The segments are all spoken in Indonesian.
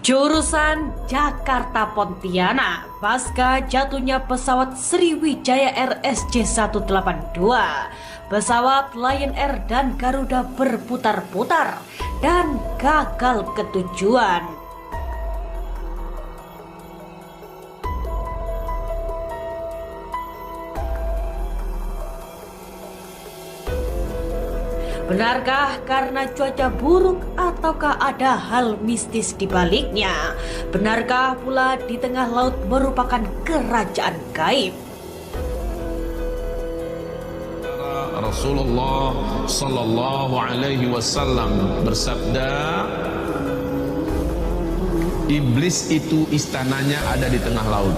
Jurusan Jakarta Pontianak pasca jatuhnya pesawat Sriwijaya Air SJ182, pesawat Lion Air dan Garuda berputar-putar dan gagal ke tujuan. Benarkah karena cuaca buruk ataukah ada hal mistis di baliknya? Benarkah pula di tengah laut merupakan kerajaan gaib? Rasulullah Sallallahu Alaihi Wasallam bersabda, iblis itu istananya ada di tengah laut.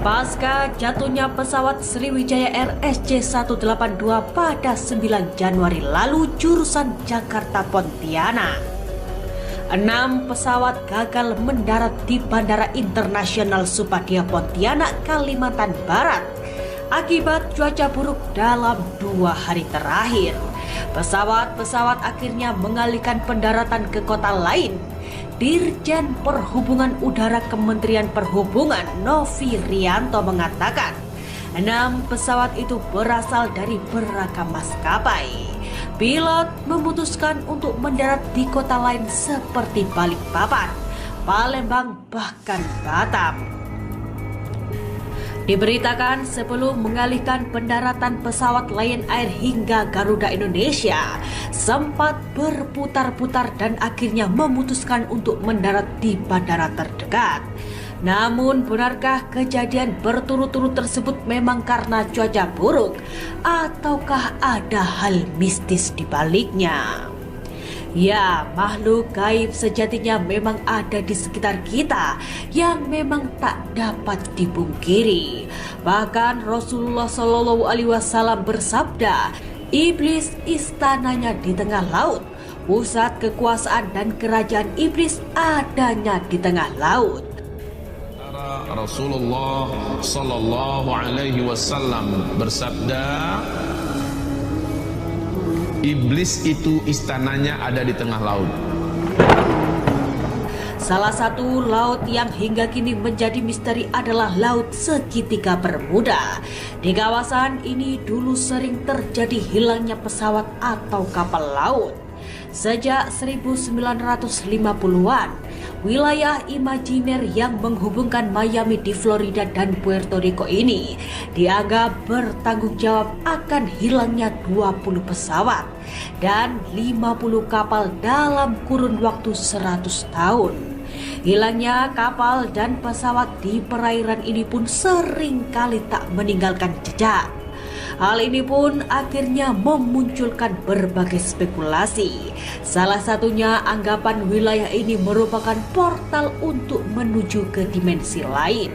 Pasca jatuhnya pesawat Sriwijaya Air SJ182 pada 9 Januari lalu jurusan Jakarta Pontianak, 6 pesawat gagal mendarat di Bandara Internasional Supadia Pontianak, Kalimantan Barat akibat cuaca buruk dalam 2 hari terakhir. Pesawat-pesawat akhirnya mengalihkan pendaratan ke kota lain. Dirjen Perhubungan Udara Kementerian Perhubungan Novi Rianto mengatakan 6 pesawat itu berasal dari beragam maskapai. Pilot memutuskan untuk mendarat di kota lain seperti Balikpapan, Palembang, bahkan Batam. Diberitakan sebelum mengalihkan pendaratan pesawat Lion Air hingga Garuda Indonesia sempat berputar-putar dan akhirnya memutuskan untuk mendarat di bandara terdekat. Namun benarkah kejadian berturut-turut tersebut memang karena cuaca buruk ataukah ada hal mistis di baliknya? Ya, makhluk gaib sejatinya memang ada di sekitar kita yang memang tak dapat dipungkiri. Bahkan Rasulullah Shallallahu Alaihi Wasallam bersabda, iblis istananya di tengah laut, pusat kekuasaan dan kerajaan iblis adanya di tengah laut. Rasulullah Sallallahu Alaihi Wasallam bersabda, iblis itu istananya ada di tengah laut. Salah satu laut yang hingga kini menjadi misteri adalah Laut Segitiga Bermuda. Di kawasan ini dulu sering terjadi hilangnya pesawat atau kapal laut. Sejak 1950-an, wilayah imajiner yang menghubungkan Miami di Florida dan Puerto Rico ini dianggap bertanggung jawab akan hilangnya 20 pesawat dan 50 kapal dalam kurun waktu 100 tahun. Hilangnya kapal dan pesawat di perairan ini pun sering kali tak meninggalkan jejak. Hal ini pun akhirnya memunculkan berbagai spekulasi. Salah satunya anggapan wilayah ini merupakan portal untuk menuju ke dimensi lain.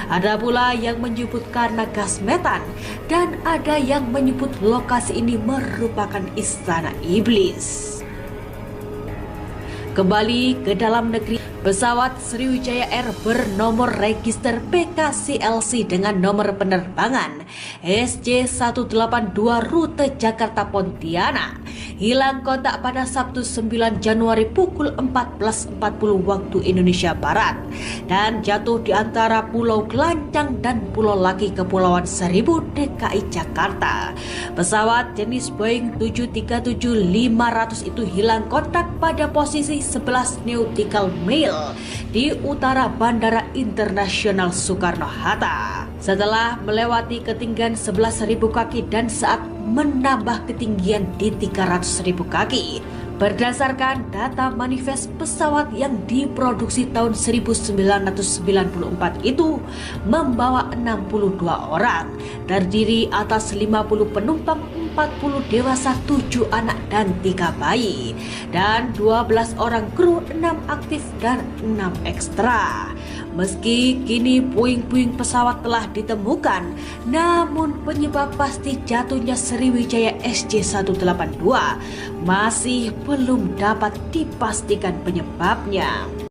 Ada pula yang menyebut karena gas metan dan ada yang menyebut lokasi ini merupakan istana iblis. Kembali ke dalam negeri, pesawat Sriwijaya Air bernomor register PKCLC dengan nomor penerbangan SJ182 rute Jakarta Pontianak hilang kontak pada Sabtu 9 Januari pukul 14.40 waktu Indonesia Barat dan jatuh di antara Pulau Gelancang dan Pulau Laki Kepulauan Seribu, DKI Jakarta. Pesawat jenis Boeing 737-500 itu hilang kontak pada posisi 11 nautical mile di utara Bandara Internasional Soekarno-Hatta. Setelah melewati ketinggian 11.000 kaki dan saat menambah ketinggian di 300.000 kaki. Berdasarkan data manifest pesawat yang diproduksi tahun 1994 itu membawa 62 orang, terdiri atas 50 penumpang, 40 dewasa, 7 anak dan 3 bayi, dan 12 orang kru, 6 aktif dan 6 ekstra. Meski kini puing-puing pesawat telah ditemukan, namun penyebab pasti jatuhnya Sriwijaya SJ182 masih belum dapat dipastikan penyebabnya.